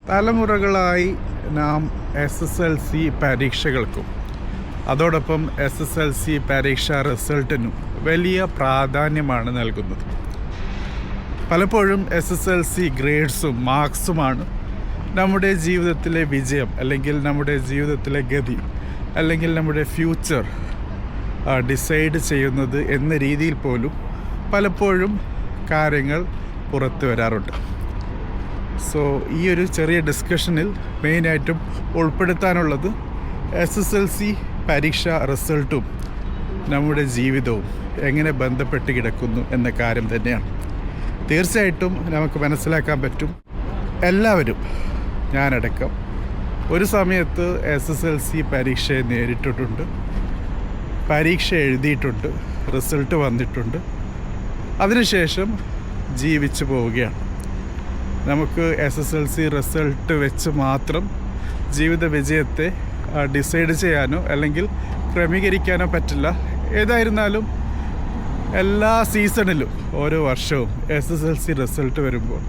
തലമുറകളായി നാം SSLC പരീക്ഷകൾക്കും അതോടൊപ്പം SSLC പരീക്ഷാ റിസൾട്ടിനും വലിയ പ്രാധാന്യമാണ് നൽകുന്നത്. പലപ്പോഴും SSLC ഗ്രേഡ്സും മാർക്സുമാണ് നമ്മുടെ ജീവിതത്തിലെ വിജയം, അല്ലെങ്കിൽ നമ്മുടെ ജീവിതത്തിലെ ഗതി, അല്ലെങ്കിൽ നമ്മുടെ ഫ്യൂച്ചർ ഡിസൈഡ് ചെയ്യുന്നത് എന്ന രീതിയിൽ പോലും പലപ്പോഴും കാര്യങ്ങൾ പുറത്തു വരാറുണ്ട്. സോ ഈ ഒരു ചെറിയ ഡിസ്കഷനിൽ മെയിനായിട്ടും ഉൾപ്പെടുത്താനുള്ളത് SSLC പരീക്ഷാ റിസൾട്ടും നമ്മുടെ ജീവിതവും എങ്ങനെ ബന്ധപ്പെട്ട് കിടക്കുന്നു എന്ന കാര്യം തന്നെയാണ്. തീർച്ചയായിട്ടും നമുക്ക് മനസ്സിലാക്കാൻ പറ്റും, എല്ലാവരും ഞാനടക്കം ഒരു സമയത്ത് SSLC പരീക്ഷയെ നേരിട്ടിട്ടുണ്ട്, പരീക്ഷ എഴുതിയിട്ടുണ്ട്, റിസൾട്ട് വന്നിട്ടുണ്ട്, അതിനുശേഷം ജീവിച്ചു പോവുകയാണ്. നമുക്ക് SSLC റിസൾട്ട് വെച്ച് മാത്രം ജീവിത വിജയത്തെ ഡിസൈഡ് ചെയ്യാനോ അല്ലെങ്കിൽ ക്രമീകരിക്കാനോ പറ്റില്ല. ഏതായിരുന്നാലും എല്ലാ സീസണിലും ഓരോ വർഷവും SSLC റിസൾട്ട് വരുമ്പോൾ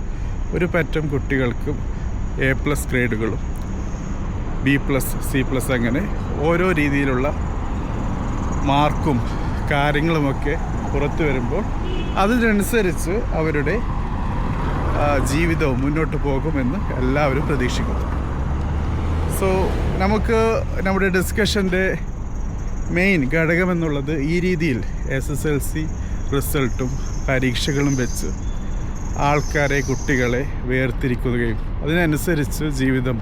ഒരു പറ്റം കുട്ടികൾക്കും A+ ഗ്രേഡുകളും B+, C+ അങ്ങനെ ഓരോ രീതിയിലുള്ള മാർക്കും കാര്യങ്ങളുമൊക്കെ പുറത്തു വരുമ്പോൾ അതിനനുസരിച്ച് അവരുടെ ജീവിതവും മുന്നോട്ട് പോകുമെന്ന് എല്ലാവരും പ്രതീക്ഷിക്കുന്നു. സോ നമുക്ക് നമ്മുടെ ഡിസ്കഷൻ്റെ മെയിൻ ഘടകമെന്നുള്ളത് ഈ രീതിയിൽ SSLC റിസൾട്ടും പരീക്ഷകളും വെച്ച് ആൾക്കാരെ, കുട്ടികളെ വേർതിരിക്കുകയും അതിനനുസരിച്ച് ജീവിതം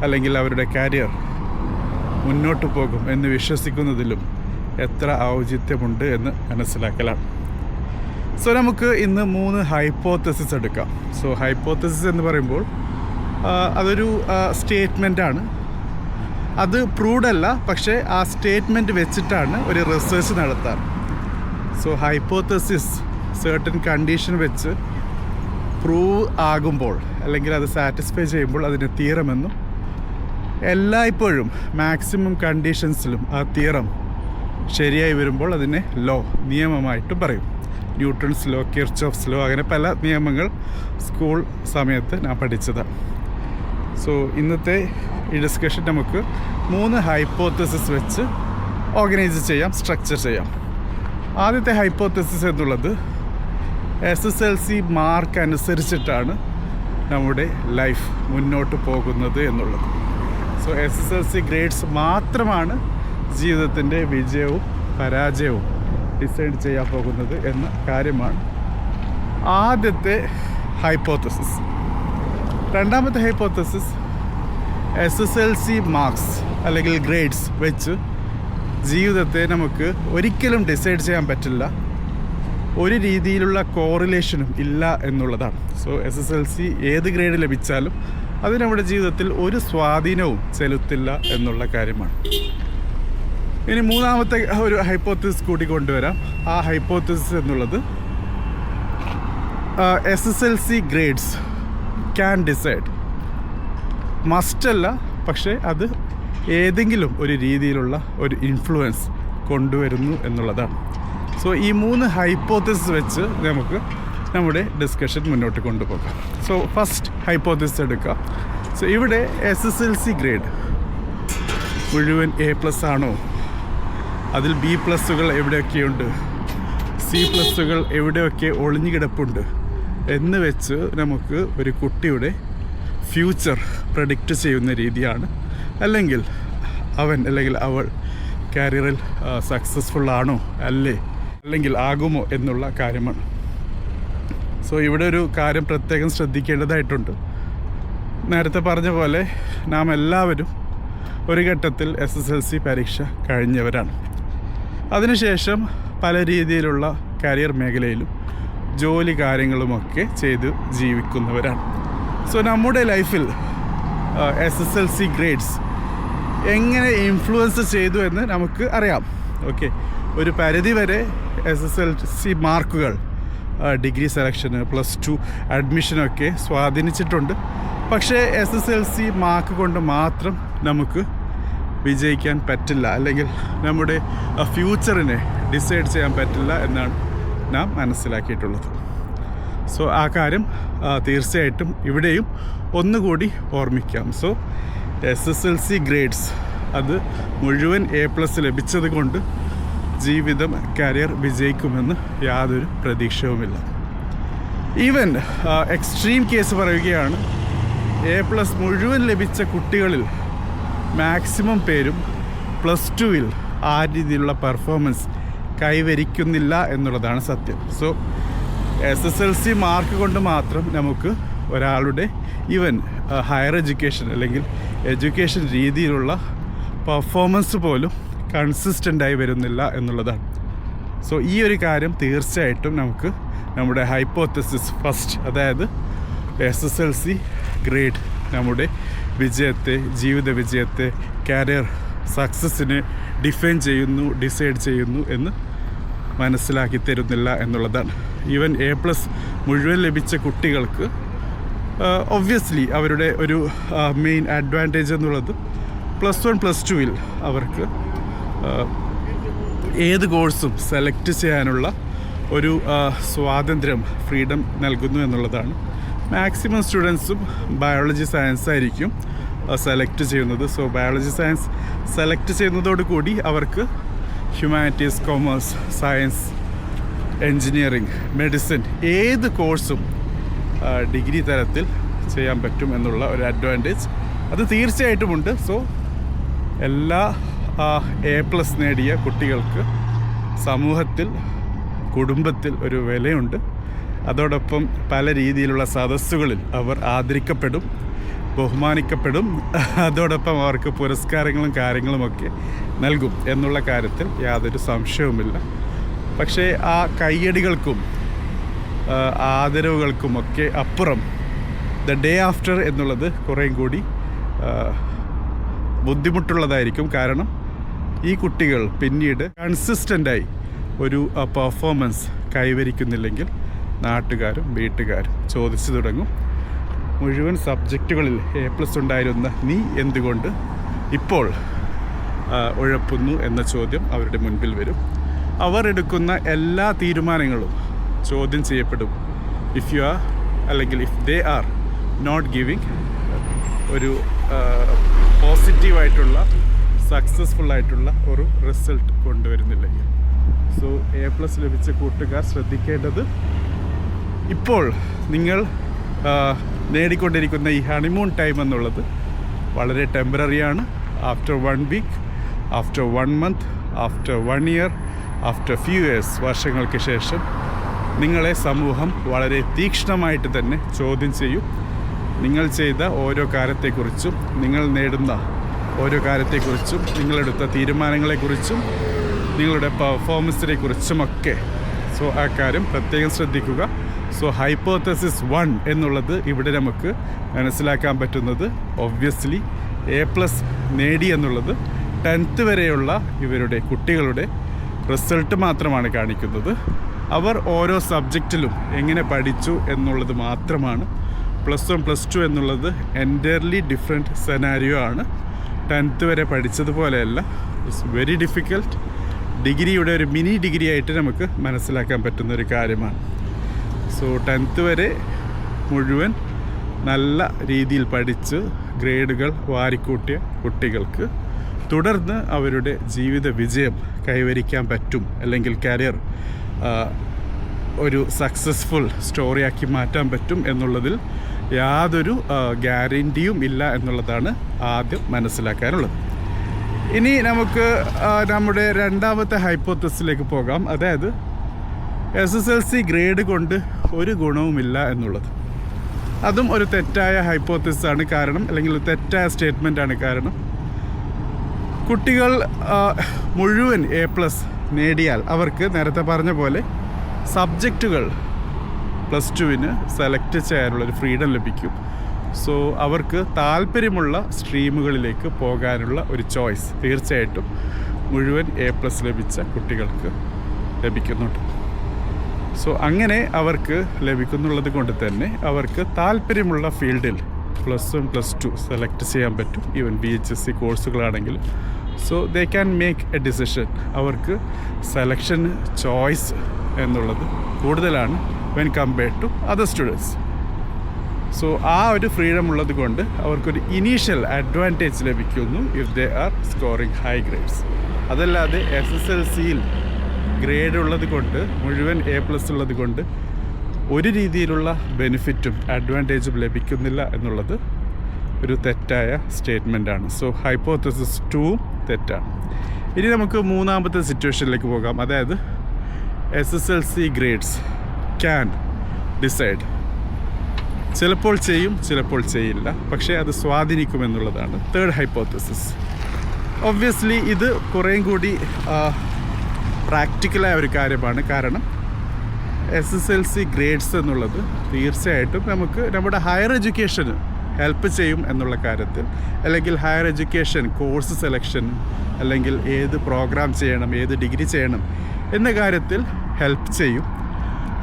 അല്ലെങ്കിൽ അവരുടെ കരിയർ മുന്നോട്ട് പോകും എന്ന് വിശ്വസിക്കുന്നതിലും എത്ര ഔചിത്യമുണ്ട് എന്ന് മനസ്സിലാക്കലാണ്. സോ നമുക്ക് ഇന്ന് 3 ഹൈപ്പോത്തസിസ് എടുക്കാം. സോ ഹൈപ്പോത്തസിസ് എന്ന് പറയുമ്പോൾ അതൊരു സ്റ്റേറ്റ്മെൻറ്റാണ്. അത് പ്രൂവ്ഡ് അല്ല, പക്ഷേ ആ സ്റ്റേറ്റ്മെൻറ്റ് വെച്ചിട്ടാണ് ഒരു റിസർച്ച് നടത്താറ്. സോ ഹൈപ്പോത്തസിസ് സർട്ടൻ കണ്ടീഷൻ വെച്ച് പ്രൂവ് ആകുമ്പോൾ അല്ലെങ്കിൽ അത് സാറ്റിസ്ഫൈ ചെയ്യുമ്പോൾ അതിന് തിയറമെന്നും, എല്ലായ്പ്പോഴും മാക്സിമം കണ്ടീഷൻസിലും ആ തിയറം ശരിയായി വരുമ്പോൾ അതിനെ ലോ, നിയമമായിട്ടും പറയും. ന്യൂട്ടൺസ് ലോ, കിർച്ചോഫ്സ് ലോ, അങ്ങനെ പല നിയമങ്ങൾ സ്കൂൾ സമയത്ത് ഞാൻ പഠിച്ചതാണ്. സോ ഇന്നത്തെ ഈ ഡിസ്കഷൻ നമുക്ക് 3 ഹൈപ്പോത്തസിസ് വെച്ച് ഓർഗനൈസ് ചെയ്യാം, സ്ട്രക്ചർ ചെയ്യാം. ആദ്യത്തെ ഹൈപ്പോത്തസിസ് എന്നുള്ളത് SSLC മാർക്ക് അനുസരിച്ചിട്ടാണ് നമ്മുടെ ലൈഫ് മുന്നോട്ട് പോകുന്നത് എന്നുള്ളത്. സോ SSLC ഗ്രേഡ്സ് മാത്രമാണ് ജീവിതത്തിൻ്റെ വിജയവും പരാജയവും ഡിസൈഡ് ചെയ്യാൻ പോകുന്നത് എന്ന കാര്യമാണ് ആദ്യത്തെ ഹൈപ്പോത്തസിസ്. രണ്ടാമത്തെ ഹൈപ്പോത്തസിസ് SSLC മാർക്സ് അല്ലെങ്കിൽ ഗ്രേഡ്സ് വെച്ച് ജീവിതത്തെ നമുക്ക് ഒരിക്കലും ഡിസൈഡ് ചെയ്യാൻ പറ്റില്ല, ഒരു രീതിയിലുള്ള കോറിലേഷനും ഇല്ല എന്നുള്ളതാണ്. സോ SSLC ഏത് ഗ്രേഡ് ലഭിച്ചാലും അത് നമ്മുടെ ജീവിതത്തിൽ ഒരു സ്വാധീനവും ചെലുത്തില്ല എന്നുള്ള കാര്യമാണ്. ഇനി മൂന്നാമത്തെ ഒരു ഹൈപ്പോത്തസിസ് കൂടി കൊണ്ടുവരാം. ആ ഹൈപ്പോത്തസിസ് എന്നുള്ളത് SSLC ഗ്രേഡ്സ് ക്യാൻ ഡിസൈഡ്, മസ്റ്റല്ല, പക്ഷേ അത് ഏതെങ്കിലും ഒരു രീതിയിലുള്ള ഒരു ഇൻഫ്ലുവൻസ് കൊണ്ടുവരുന്നു എന്നുള്ളതാണ്. സോ ഈ 3 ഹൈപ്പോത്തസിസ് വെച്ച് നമുക്ക് നമ്മുടെ ഡിസ്കഷൻ മുന്നോട്ട് കൊണ്ടുപോകാം. സോ ഫസ്റ്റ് ഹൈപ്പോത്തസിസ് എടുക്കാം. സോ ഇവിടെ SSLC ഗ്രേഡ് മുഴുവൻ A+ ആണോ, അതിൽ B+കൾ എവിടെയൊക്കെയുണ്ട്, C+കൾ എവിടെയൊക്കെ ഒളിഞ്ഞു കിടപ്പുണ്ട് എന്ന് വെച്ച് നമുക്ക് ഒരു കുട്ടിയുടെ ഫ്യൂച്ചർ പ്രഡിക്റ്റ് ചെയ്യുന്ന രീതിയാണ്, അല്ലെങ്കിൽ അവൻ അല്ലെങ്കിൽ അവൾ കരിയറിൽ സക്സസ്ഫുൾ ആണോ അല്ലേ, അല്ലെങ്കിൽ ആകുമോ എന്നുള്ള കാര്യമാണ്. സോ ഇവിടെ ഒരു കാര്യം പ്രത്യേകം ശ്രദ്ധിക്കേണ്ടതായിട്ടുണ്ട്. നേരത്തെ പറഞ്ഞ പോലെ നാം എല്ലാവരും ഒരു ഘട്ടത്തിൽ SSLC പരീക്ഷ കഴിഞ്ഞവരാണ്. അതിനുശേഷം പല രീതിയിലുള്ള കരിയർ മേഖലയിലും ജോലി കാര്യങ്ങളുമൊക്കെ ചെയ്ത് ജീവിക്കുന്നവരാണ്. സോ നമ്മുടെ ലൈഫിൽ SSLC ഗ്രേഡ്സ് എങ്ങനെ ഇൻഫ്ലുവൻസ് ചെയ്തു എന്ന് നമുക്ക് അറിയാം. ഓക്കെ, ഒരു പരിധിവരെ SSLC മാർക്കുകൾ ഡിഗ്രി സെലക്ഷന്, +2 അഡ്മിഷനൊക്കെ സ്വാധീനിച്ചിട്ടുണ്ട്. പക്ഷേ SSLC മാർക്ക് കൊണ്ട് മാത്രം നമുക്ക് വിജയിക്കാൻ പറ്റില്ല, അല്ലെങ്കിൽ നമ്മുടെ ഫ്യൂച്ചറിനെ ഡിസൈഡ് ചെയ്യാൻ പറ്റില്ല എന്നാണ് നാം മനസ്സിലാക്കിയിട്ടുള്ളത്. സോ ആ കാര്യം തീർച്ചയായിട്ടും ഇവിടെയും ഒന്നുകൂടി ഓർമ്മിക്കാം. സോ SSLC ഗ്രേഡ്സ് അത് മുഴുവൻ A+ ലഭിച്ചത് കൊണ്ട് ജീവിതം കരിയർ വിജയിക്കുമെന്ന് യാതൊരു പ്രതീക്ഷയുമില്ല. ഈവൻ എക്സ്ട്രീം കേസ് പറയുകയാണ്, A+ മുഴുവൻ ലഭിച്ച കുട്ടികളിൽ മാക്സിമം പേരും +2-ൽ ആ രീതിയിലുള്ള പെർഫോമൻസ് കൈവരിക്കുന്നില്ല എന്നുള്ളതാണ് സത്യം. സോ SSLC മാർക്ക് കൊണ്ട് മാത്രം നമുക്ക് ഒരാളുടെ ഈവൻ ഹയർ എഡ്യൂക്കേഷൻ അല്ലെങ്കിൽ എഡ്യൂക്കേഷൻ രീതിയിലുള്ള പെർഫോമൻസ് പോലും കൺസിസ്റ്റൻ്റായി വരുന്നില്ല എന്നുള്ളതാണ്. സോ ഈ ഒരു കാര്യം തീർച്ചയായിട്ടും നമുക്ക് നമ്മുടെ ഹൈപ്പോത്തസിസ് ഫസ്റ്റ്, അതായത് SSLC ഗ്രേഡ് നമ്മുടെ വിജയത്തെ, ജീവിത വിജയത്തെ, കരിയർ സക്സസ്സിനെ ഡിസൈഡ് ചെയ്യുന്നു എന്ന് മനസ്സിലാക്കി തരുന്നില്ല എന്നുള്ളതാണ്. ഈവൻ A+ മുഴുവൻ ലഭിച്ച കുട്ടികൾക്ക് ഒബ്വിയസ്ലി അവരുടെ ഒരു മെയിൻ അഡ്വാൻറ്റേജ് എന്നുള്ളത് +1 +2-ൽ അവർക്ക് ഏത് കോഴ്സും സെലക്ട് ചെയ്യാനുള്ള ഒരു സ്വാതന്ത്ര്യം, ഫ്രീഡം നൽകുന്നു എന്നുള്ളതാണ്. മാക്സിമം സ്റ്റുഡൻസും ബയോളജി സയൻസ് ആയിരിക്കും സെലക്ട് ചെയ്യുന്നത്. സോ ബയോളജി സയൻസ് സെലക്ട് ചെയ്യുന്നതോടുകൂടി അവർക്ക് humanities, commerce, science, engineering, medicine ഏത് കോഴ്സും ഡിഗ്രി തലത്തിൽ ചെയ്യാൻ പറ്റും എന്നുള്ള ഒരു അഡ്വാൻറ്റേജ് അത് തീർച്ചയായിട്ടുമുണ്ട്. സോ എല്ലാ A+ നേടിയ കുട്ടികൾക്ക് സമൂഹത്തിൽ, കുടുംബത്തിൽ ഒരു വിലയുണ്ട്. അതോടൊപ്പം പല രീതിയിലുള്ള സദസ്സുകളിൽ അവർ ആദരിക്കപ്പെടും, ബഹുമാനിക്കപ്പെടും. അതോടൊപ്പം അവർക്ക് പുരസ്കാരങ്ങളും കാര്യങ്ങളുമൊക്കെ നൽകും എന്നുള്ള കാര്യത്തിൽ യാതൊരു സംശയവുമില്ല. പക്ഷേ ആ കയ്യടികൾക്കും ആദരവുകൾക്കുമൊക്കെ അപ്പുറം ദ ഡേ ആഫ്റ്റർ എന്നുള്ളത് കുറേയും കൂടി ബുദ്ധിമുട്ടുള്ളതായിരിക്കും. കാരണം ഈ കുട്ടികൾ പിന്നീട് കൺസിസ്റ്റൻ്റായി ഒരു പെർഫോമൻസ് കൈവരിക്കുന്നില്ലെങ്കിൽ നാട്ടുകാരും വീട്ടുകാരും ചോദിച്ചു തുടങ്ങും, മുഴുവൻ സബ്ജക്റ്റുകളിൽ A+ ഉണ്ടായിരുന്ന നീ എന്തുകൊണ്ട് ഇപ്പോൾ ഉഴപ്പുന്നു എന്ന ചോദ്യം അവരുടെ മുൻപിൽ വരും. അവർ എടുക്കുന്ന എല്ലാ തീരുമാനങ്ങളും ചോദ്യം ചെയ്യപ്പെടും. If they are not giving ഒരു പോസിറ്റീവായിട്ടുള്ള, സക്സസ്ഫുള്ളായിട്ടുള്ള ഒരു റിസൾട്ട് കൊണ്ടുവരുന്നില്ലെങ്കിൽ. സോ A+ ലഭിച്ച കൂട്ടുകാർ ശ്രദ്ധിക്കേണ്ടത്, ഇപ്പോൾ നിങ്ങൾ നേടിക്കൊണ്ടിരിക്കുന്ന ഈ ഹണിമൂൺ ടൈം എന്നുള്ളത് വളരെ ടെമ്പററിയാണ്. After 1 week, after 1 month, after 1 year, after few years, വർഷങ്ങൾക്ക് ശേഷം നിങ്ങളെ സമൂഹം വളരെ തീക്ഷ്ണമായിട്ട് തന്നെ ചോദ്യം ചെയ്യും. നിങ്ങൾ ചെയ്ത ഓരോ കാര്യത്തെക്കുറിച്ചും, നിങ്ങൾ നേടുന്ന ഓരോ കാര്യത്തെക്കുറിച്ചും, നിങ്ങളെടുത്ത തീരുമാനങ്ങളെക്കുറിച്ചും, നിങ്ങളുടെ പെർഫോമൻസിനെ കുറിച്ചുമൊക്കെ. സോ ആ കാര്യം പ്രത്യേകം ശ്രദ്ധിക്കുക. സോ ഹൈപ്പോത്തസിസ് 1 എന്നുള്ളത് ഇവിടെ നമുക്ക് മനസ്സിലാക്കാൻ പറ്റുന്നത് ഒബ്വിയസ്ലി A+ നേടി എന്നുള്ളത് 10th വരെയുള്ള ഇവരുടെ കുട്ടികളുടെ റിസൾട്ട് മാത്രമാണ് കാണിക്കുന്നത്. അവർ ഓരോ സബ്ജക്റ്റിലും എങ്ങനെ പഠിച്ചു എന്നുള്ളത് മാത്രമാണ്. +1 +2 എന്നുള്ളത് എൻറ്റയർലി ഡിഫറെൻറ്റ് സെനാരിയോ ആണ്. 10th വരെ പഠിച്ചതുപോലെയല്ല. It's very difficult. ഡിഗ്രിയുടെ ഒരു മിനി ഡിഗ്രി ആയിട്ട് നമുക്ക് മനസ്സിലാക്കാൻ പറ്റുന്ന ഒരു കാര്യമാണ്. സോ 10th വരെ മുഴുവൻ നല്ല രീതിയിൽ പഠിച്ച് ഗ്രേഡുകൾ വാരിക്കൂട്ടിയ കുട്ടികൾക്ക് തുടർന്ന് അവരുടെ ജീവിത വിജയം കൈവരിക്കാൻ പറ്റും, അല്ലെങ്കിൽ കരിയർ ഒരു സക്സസ്ഫുൾ സ്റ്റോറിയാക്കി മാറ്റാൻ പറ്റും എന്നുള്ളതിൽ യാതൊരു ഗ്യാരൻറ്റിയും ഇല്ല എന്നുള്ളതാണ് ആദ്യം മനസ്സിലാക്കാനുള്ളത്. ഇനി നമുക്ക് നമ്മുടെ രണ്ടാമത്തെ ഹൈപ്പോത്തസിസിലേക്ക് പോകാം. അതായത് SSLC ഗ്രേഡ് കൊണ്ട് ഒരു ഗുണവുമില്ല എന്നുള്ളത്. അതും ഒരു തെറ്റായ ഹൈപ്പോത്തസിസാണ്. കാരണം, അല്ലെങ്കിൽ ഒരു തെറ്റായ സ്റ്റേറ്റ്മെൻറ്റാണ്. കാരണം കുട്ടികൾ മുഴുവൻ A+ നേടിയാൽ അവർക്ക് നേരത്തെ പറഞ്ഞ പോലെ സബ്ജക്റ്റുകൾ +2-ന് സെലക്ട് ചെയ്യാനുള്ളൊരു ഫ്രീഡം ലഭിക്കും. സോ അവർക്ക് താല്പര്യമുള്ള സ്ട്രീമുകളിലേക്ക് പോകാനുള്ള ഒരു ചോയ്സ് തീർച്ചയായിട്ടും മുഴുവൻ A+ ലഭിച്ച കുട്ടികൾക്ക് ലഭിക്കുന്നുണ്ട്. സോ അങ്ങനെ അവർക്ക് ലഭിക്കുന്നുള്ളത് കൊണ്ട് തന്നെ അവർക്ക് താല്പര്യമുള്ള ഫീൽഡിൽ +1 +2 സെലക്ട് ചെയ്യാൻ പറ്റും. ഈവൻ BHSC കോഴ്സുകളാണെങ്കിലും. So they can make a decision. അവർക്ക് സെലക്ഷൻ ചോയ്സ് എന്നുള്ളത് കൂടുതലാണ് when compared to other students. So ആ ഒരു ഫ്രീഡം ഉള്ളത് കൊണ്ട് അവർക്കൊരു ഇനീഷ്യൽ അഡ്വാൻറ്റേജ് ലഭിക്കുന്നു if they are scoring high grades. അതല്ലാതെ SSLCയിൽ ഗ്രേഡ് ഉള്ളത് കൊണ്ട്, മുഴുവൻ A+ ഉള്ളത് കൊണ്ട് ഒരു രീതിയിലുള്ള ബെനിഫിറ്റും അഡ്വാൻറ്റേജും ലഭിക്കുന്നില്ല എന്നുള്ളത് ഒരു തെറ്റായ സ്റ്റേറ്റ്മെൻറ്റാണ്. സോ ഹൈപ്പോത്തസിസ് 2 തെറ്റാണ്. ഇനി നമുക്ക് മൂന്നാമത്തെ സിറ്റുവേഷനിലേക്ക് പോകാം. അതായത് SSLC ഗ്രേഡ്സ് ക്യാൻ ഡിസൈഡ്. ചിലപ്പോൾ ചെയ്യും, ചിലപ്പോൾ ചെയ്യില്ല, പക്ഷേ അത് സ്വാധീനിക്കുമെന്നുള്ളതാണ് തേർഡ് ഹൈപ്പോത്തസിസ്. ഒബ്വിയസ്ലി ഇത് കുറേയും കൂടി പ്രാക്ടിക്കലായ ഒരു കാര്യമാണ്. കാരണം SSLC ഗ്രേഡ്സ് എന്നുള്ളത് തീർച്ചയായിട്ടും നമുക്ക് നമ്മുടെ ഹയർ എഡ്യൂക്കേഷന് ഹെൽപ്പ് ചെയ്യും എന്നുള്ള കാര്യത്തിൽ, അല്ലെങ്കിൽ ഹയർ എഡ്യൂക്കേഷൻ കോഴ്സ് സെലക്ഷൻ, അല്ലെങ്കിൽ ഏത് പ്രോഗ്രാം ചെയ്യണം, ഏത് ഡിഗ്രി ചെയ്യണം എന്ന കാര്യത്തിൽ ഹെൽപ്പ് ചെയ്യും.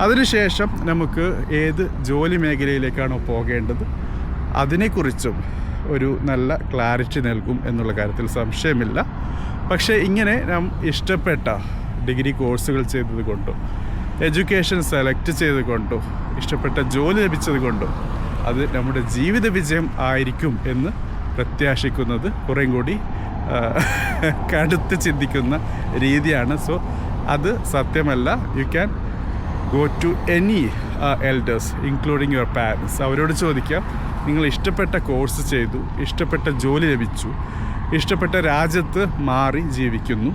അതിനുശേഷം നമുക്ക് ഏത് ജോലി മേഖലയിലേക്കാണോ പോകേണ്ടത് അതിനെക്കുറിച്ചും ഒരു നല്ല ക്ലാരിറ്റി നൽകും എന്നുള്ള കാര്യത്തിൽ സംശയമില്ല. പക്ഷേ ഇങ്ങനെ നാം ഇഷ്ടപ്പെട്ട ഡിഗ്രി കോഴ്സുകൾ ചെയ്തത് കൊണ്ടോ, എഡ്യൂക്കേഷൻ സെലക്ട് ചെയ്ത് കൊണ്ടോ, ഇഷ്ടപ്പെട്ട ജോലി ലഭിച്ചത് കൊണ്ടോ അത് നമ്മുടെ ജീവിത വിജയം ആയിരിക്കും എന്ന് പ്രത്യാശിക്കുന്നത് കുറേയും കൂടി കടുത്ത് ചിന്തിക്കുന്ന രീതിയാണ്. സോ അത് സത്യമല്ല. You can go to any elders including your parents. അവരോട് ചോദിക്കാം, നിങ്ങൾ ഇഷ്ടപ്പെട്ട കോഴ്സ് ചെയ്തു, ഇഷ്ടപ്പെട്ട ജോലി ലഭിച്ചു, ഇഷ്ടപ്പെട്ട രാജ്യത്ത് മാറി ജീവിക്കുന്നു,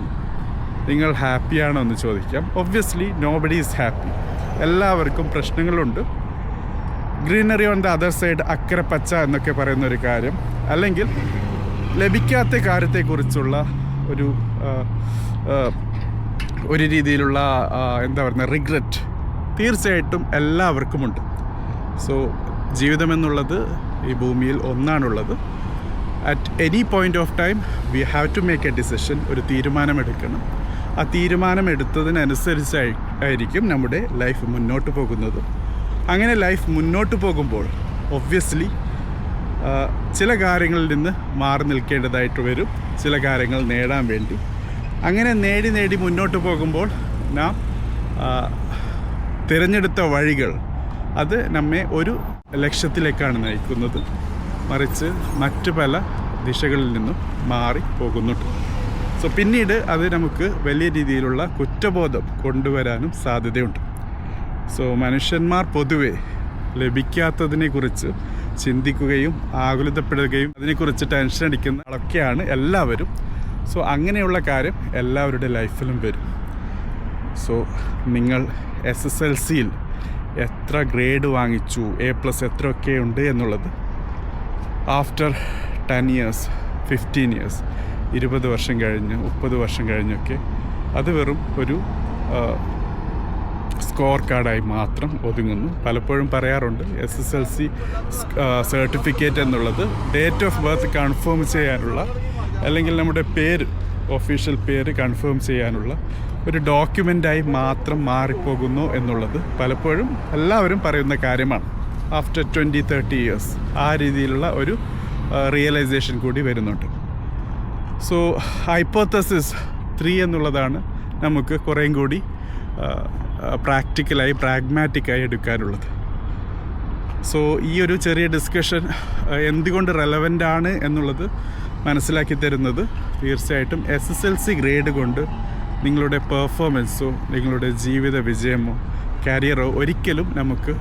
നിങ്ങൾ ഹാപ്പിയാണോ എന്ന് ചോദിക്കാം. Obviously nobody is happy. എല്ലാവർക്കും പ്രശ്നങ്ങളുണ്ട്. Greenery on the other side, അക്കരെ പച്ച എന്നൊക്കെ പറയുന്ന ഒരു കാര്യം, അല്ലെങ്കിൽ ലഭിക്കാത്ത കാര്യത്തെക്കുറിച്ചുള്ള ഒരു രീതിയിലുള്ള എന്താ പറയുക റിഗ്രറ്റ് തീർച്ചയായിട്ടും എല്ലാവർക്കുമുണ്ട്. സോ ജീവിതമെന്നുള്ളത് ഈ ഭൂമിയിൽ ഒന്നാണുള്ളത്. At any point of time we have to make a decision. ഒരു തീരുമാനമെടുക്കണം. ആ തീരുമാനം എടുത്തതിനനുസരിച്ചായിരിക്കും നമ്മുടെ ലൈഫ് മുന്നോട്ട് പോകുന്നത്. അങ്ങനെ ലൈഫ് മുന്നോട്ട് പോകുമ്പോൾ ഒബ്വിയസ്ലി ചില കാര്യങ്ങളിൽ നിന്ന് മാറി നിൽക്കേണ്ടതായിട്ട് വരും, ചില കാര്യങ്ങൾ നേടാൻ വേണ്ടി. അങ്ങനെ നേടി മുന്നോട്ട് പോകുമ്പോൾ നാം തിരഞ്ഞെടുത്ത വഴികൾ അത് നമ്മെ ഒരു ലക്ഷ്യത്തിലേക്കാണ് നയിക്കുന്നത്, മറിച്ച് മറ്റു പല ദിശകളിൽ നിന്നും മാറി പോകുന്നുണ്ട്. സോ പിന്നീട് അത് നമുക്ക് വലിയ രീതിയിലുള്ള കുറ്റബോധം കൊണ്ടുവരാനും സാധ്യതയുണ്ട്. സോ മനുഷ്യന്മാർ പൊതുവെ ലഭിക്കാത്തതിനെക്കുറിച്ച് ചിന്തിക്കുകയും ആകുലതപ്പെടുകയും അതിനെക്കുറിച്ച് ടെൻഷൻ അടിക്കുന്ന ആളൊക്കെയാണ് എല്ലാവരും. സോ അങ്ങനെയുള്ള കാര്യം എല്ലാവരുടെ ലൈഫിലും വരും. സോ നിങ്ങൾ SSLCയിൽ എത്ര ഗ്രേഡ് വാങ്ങിച്ചു, A+ എത്രയൊക്കെ ഉണ്ട് എന്നുള്ളത് ആഫ്റ്റർ 10 years, 15 years, 20 വർഷം കഴിഞ്ഞ്, 30 വർഷം കഴിഞ്ഞൊക്കെ അത് വെറും ഒരു സ്കോർ കാർഡായി മാത്രം ഒതുങ്ങുന്നു. പലപ്പോഴും പറയാറുണ്ട് SSLC സർട്ടിഫിക്കറ്റ് എന്നുള്ളത് ഡേറ്റ് ഓഫ് ബർത്ത് കൺഫേം ചെയ്യാനുള്ള, അല്ലെങ്കിൽ നമ്മുടെ പേര്, ഒഫീഷ്യൽ പേര് കൺഫേം ചെയ്യാനുള്ള ഒരു ഡോക്യുമെൻ്റായി മാത്രം മാറിപ്പോകുന്നു എന്നുള്ളത് പലപ്പോഴും എല്ലാവരും പറയുന്ന കാര്യമാണ്. ആഫ്റ്റർ 20-30 years ആ രീതിയിലുള്ള ഒരു റിയലൈസേഷൻ കൂടി വരുന്നുണ്ട്. സോ ഹൈപ്പോത്തസിസ് 3 എന്നുള്ളതാണ് നമുക്ക് കുറേയും കൂടി പ്രാക്ടിക്കലായി, പ്രാഗ്മാറ്റിക്കായി എടുക്കാനുള്ളത്. സോ ഈ ഒരു ചെറിയ ഡിസ്കഷൻ എന്തുകൊണ്ട് റെലവൻ്റ് ആണ് എന്നുള്ളത് മനസ്സിലാക്കി തരുന്നത് തീർച്ചയായിട്ടും SSLC ഗ്രേഡ് കൊണ്ട് നിങ്ങളുടെ പെർഫോമൻസോ നിങ്ങളുടെ ജീവിത വിജയമോ കരിയറോ ഒരിക്കലും നമുക്ക്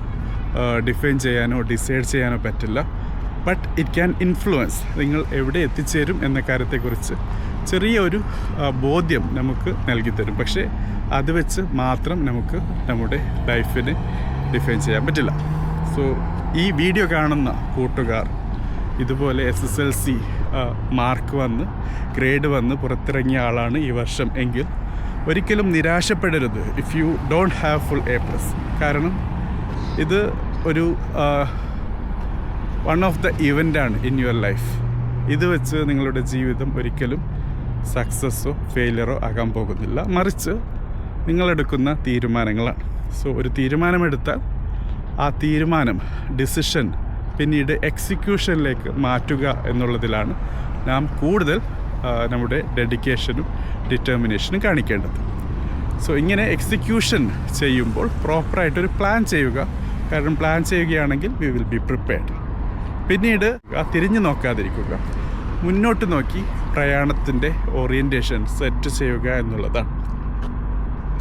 ഡിഫൈൻ ചെയ്യാനോ ഡിസൈഡ് ചെയ്യാനോ പറ്റില്ല. ബട്ട് ഇറ്റ് ക്യാൻ ഇൻഫ്ലുവൻസ്, നിങ്ങൾ എവിടെ എത്തിച്ചേരും എന്ന കാര്യത്തെക്കുറിച്ച് ചെറിയൊരു ബോധ്യം നമുക്ക് നൽകിത്തരും. പക്ഷേ അത് വെച്ച് മാത്രം നമുക്ക് നമ്മുടെ ലൈഫിനെ ഡിഫൈൻ ചെയ്യാൻ പറ്റില്ല. സോ ഈ വീഡിയോ കാണുന്ന കൂട്ടുകാർ ഇതുപോലെ SSLC മാർക്ക് വന്ന് ഗ്രേഡ് വന്ന് പുറത്തിറങ്ങിയ ആളാണ് ഈ വർഷം എങ്കിൽ ഒരിക്കലും നിരാശപ്പെടരുത് if you don't have full A+. കാരണം ഇത് ഒരു വൺ ഓഫ് ദ ഇവൻ്റാണ് ഇൻ യുവർ ലൈഫ്. ഇത് വെച്ച് നിങ്ങളുടെ ജീവിതം ഒരിക്കലും സക്സസ്സോ ഫെയിലിയറോ ആകാൻ പോകുന്നില്ല, മറിച്ച് നിങ്ങളെടുക്കുന്ന തീരുമാനങ്ങളാണ്. സോ ഒരു തീരുമാനമെടുത്താൽ ആ തീരുമാനം, ഡിസിഷൻ പിന്നീട് എക്സിക്യൂഷനിലേക്ക് മാറ്റുക എന്നുള്ളതിലാണ് നാം കൂടുതൽ നമ്മുടെ ഡെഡിക്കേഷനും ഡിറ്റർമിനേഷനും കാണിക്കേണ്ടത്. സോ ഇങ്ങനെ എക്സിക്യൂഷൻ ചെയ്യുമ്പോൾ പ്രോപ്പറായിട്ടൊരു പ്ലാൻ ചെയ്യുക. കാരണം പ്ലാൻ ചെയ്യുകയാണെങ്കിൽ വി വിൽ ബി പ്രിപ്പയർഡ്. പിന്നീട് തിരിഞ്ഞു നോക്കാതിരിക്കുക, മുന്നോട്ട് നോക്കി പ്രയാണത്തിൻ്റെ ഓറിയൻറ്റേഷൻ സെറ്റ് ചെയ്യുക എന്നുള്ളതാണ്.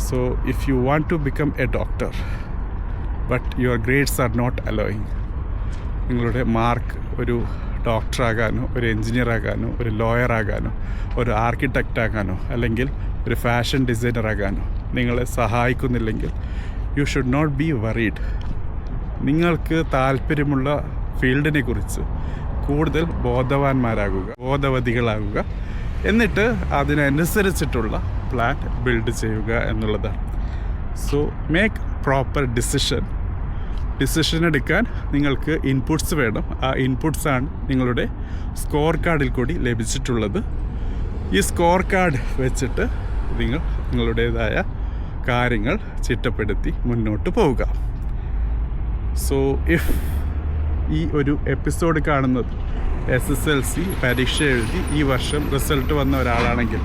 So if you want to become a doctor but your grades are not allowing, നിങ്ങളുടെ മാർക്ക് ഒരു ഡോക്ടറാകാനോ ഒരു എൻജിനീയർ ആകാനോ ഒരു ലോയർ ആകാനോ ഒരു ആർക്കിടെക്റ്റ് ആകാനോ അല്ലെങ്കിൽ ഒരു ഫാഷൻ ഡിസൈനർ ആകാനോ നിങ്ങളെ സഹായിക്കുന്നില്ലെങ്കിൽ you should not be worried. നിങ്ങൾക്ക് താല്പര്യമുള്ള ഫീൽഡിനെ കുറിച്ച് കൂടുതൽ ബോധവതികളാകുക, എന്നിട്ട് അതിനനുസരിച്ചിട്ടുള്ള പ്ലാൻ ബിൽഡ് ചെയ്യുക എന്നുള്ളതാണ്. സോ മേക്ക് പ്രോപ്പർ ഡിസിഷൻ എടുക്കാൻ നിങ്ങൾക്ക് ഇൻപുട്സ് വേണം. ആ ഇൻപുട്സാണ് നിങ്ങളുടെ സ്കോർ കാർഡിൽ കൂടി ലഭിച്ചിട്ടുള്ളത്. ഈ സ്കോർ കാർഡ് വെച്ചിട്ട് നിങ്ങളുടേതായ കാര്യങ്ങൾ ചിട്ടപ്പെടുത്തി മുന്നോട്ട് പോവുക. സോ ഇഫ് ഈ ഒരു എപ്പിസോഡ് കാണുന്നത് SSLC പരീക്ഷ എഴുതി ഈ വർഷം റിസൾട്ട് വന്ന ഒരാളാണെങ്കിൽ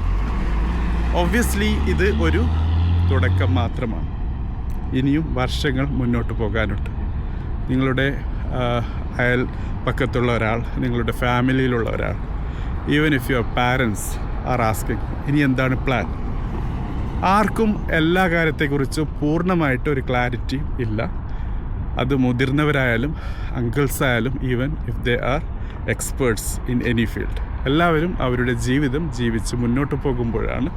ഒബ്വിയസ്ലി ഇത് ഒരു തുടക്കം മാത്രമാണ്. ഇനിയും വർഷങ്ങൾ മുന്നോട്ട് പോകാനുണ്ട്. നിങ്ങളുടെ അയൽപക്കത്തുള്ള ഒരാൾ, നിങ്ങളുടെ ഫാമിലിയിലുള്ള ഒരാൾ, even if your parents are asking ഇനി എന്താണ് പ്ലാൻ, ആർക്കും എല്ലാ കാര്യത്തെക്കുറിച്ചും പൂർണ്ണമായിട്ട് ഒരു ക്ലാരിറ്റി ഇല്ല. അത് മുതിർന്നവരായാലും അങ്കിൾസ് ആയാലും even if they R experts in any field, എല്ലാവരും അവരുടെ ജീവിതം ജീവിച്ച് മുന്നോട്ട് പോകുമ്പോഴാണ്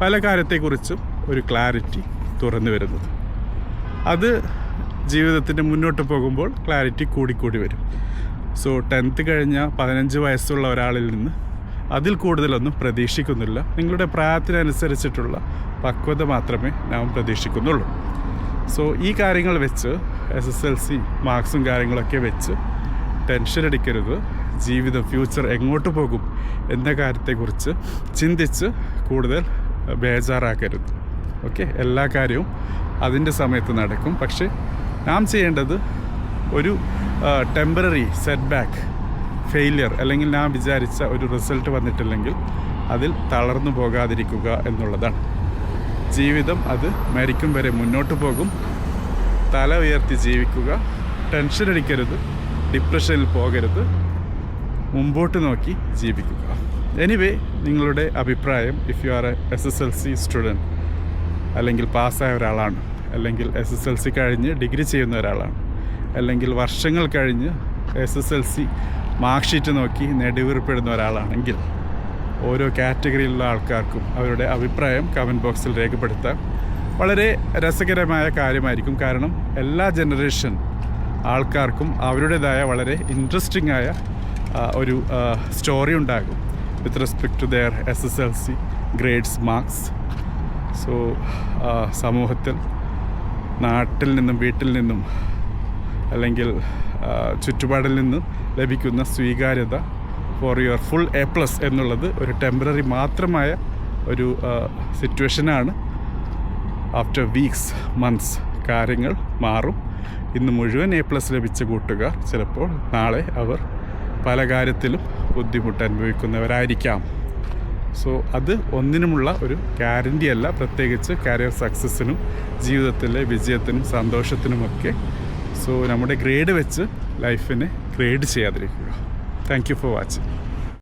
പല കാര്യത്തെക്കുറിച്ചും ഒരു ക്ലാരിറ്റി തുറന്നു വരുന്നത്. അത് ജീവിതത്തിൻ്റെ മുന്നോട്ട് പോകുമ്പോൾ ക്ലാരിറ്റി കൂടിക്കൂടി വരും. സോ 10th കഴിഞ്ഞ 15 വയസ്സുള്ള ഒരാളിൽ നിന്ന് അതിൽ കൂടുതലൊന്നും പ്രതീക്ഷിക്കുന്നില്ല. നിങ്ങളുടെ പ്രായത്തിനനുസരിച്ചിട്ടുള്ള പക്വത മാത്രമേ നാം പ്രതീക്ഷിക്കുന്നുള്ളൂ. സോ ഈ കാര്യങ്ങൾ വെച്ച് SSLC മാർക്സും കാര്യങ്ങളൊക്കെ വെച്ച് ടെൻഷൻ അടിക്കരുത്. ജീവിതം ഫ്യൂച്ചർ എങ്ങോട്ട് പോകും എന്ന കാര്യത്തെക്കുറിച്ച് ചിന്തിച്ച് കൂടുതൽ ബേജാറാക്കരുത്. ഓക്കെ, എല്ലാ കാര്യവും അതിൻ്റെ സമയത്ത് നടക്കും. പക്ഷേ നാം ചെയ്യേണ്ടത് ഒരു ടെമ്പററി സെറ്റ് ബാക്ക്, ഫെയിലിയർ അല്ലെങ്കിൽ നാം വിചാരിച്ച ഒരു റിസൾട്ട് വന്നിട്ടില്ലെങ്കിൽ അതിൽ തളർന്നു പോകാതിരിക്കുക എന്നുള്ളതാണ്. ജീവിതം അത് മരിക്കും വരെ മുന്നോട്ട് പോകും. തല ഉയർത്തി ജീവിക്കുക, ടെൻഷൻ അടിക്കരുത്, ഡിപ്രഷനിൽ പോകരുത്, മുമ്പോട്ട് നോക്കി ജീവിക്കുക. എനിവേ, നിങ്ങളുടെ അഭിപ്രായം, if you are A SSLC student അല്ലെങ്കിൽ പാസ്സായ ഒരാളാണ്, അല്ലെങ്കിൽ SSLC കഴിഞ്ഞ് ഡിഗ്രി ചെയ്യുന്ന ഒരാളാണ്, അല്ലെങ്കിൽ വർഷങ്ങൾ കഴിഞ്ഞ് SSLC മാർക്ക് ഷീറ്റ് നോക്കി നെടുവീർപ്പെടുന്ന ഒരാളാണെങ്കിൽ ഓരോ കാറ്റഗറിയിലുള്ള ആൾക്കാർക്കും അവരുടെ അഭിപ്രായം കമൻറ്റ് ബോക്സിൽ രേഖപ്പെടുത്താം. വളരെ രസകരമായ കാര്യമായിരിക്കും. കാരണം എല്ലാ ജനറേഷൻ ആൾക്കാർക്കും അവരുടേതായ വളരെ ഇൻട്രസ്റ്റിംഗ് ആയ ഒരു സ്റ്റോറി ഉണ്ടാകും with respect to their SSLC grades marks. So സമൂഹത്തിൽ, നാട്ടിൽ നിന്നും വീട്ടിൽ നിന്നും അല്ലെങ്കിൽ ചുറ്റുപാടിൽ നിന്നും ലഭിക്കുന്ന സ്വീകാര്യത ഫോർ യുവർ ഫുൾ A+ എന്നുള്ളത് ഒരു ടെമ്പററി മാത്രമായ ഒരു സിറ്റുവേഷനാണ്. ആഫ്റ്റർ വീക്സ്, മന്ത്സ് കാര്യങ്ങൾ മാറും. ഇന്ന് മുഴുവൻ A+ ലഭിച്ച കൂട്ടുകാർ ചിലപ്പോൾ നാളെ അവർ പല കാര്യത്തിലും ബുദ്ധിമുട്ട് അനുഭവിക്കുന്നവരായിരിക്കാം. സോ അത് ഒന്നിനുമുള്ള ഒരു ഗ്യാരണ്ടി അല്ല, പ്രത്യേകിച്ച് കരിയർ സക്സസ്സിനും ജീവിതത്തിലെ വിജയത്തിനും സന്തോഷത്തിനുമൊക്കെ. സോ നമ്മുടെ ഗ്രേഡ് വെച്ച് ലൈഫിനെ ഗ്രേഡ് ചെയ്യാതിരിക്കുക. Thank you for watching.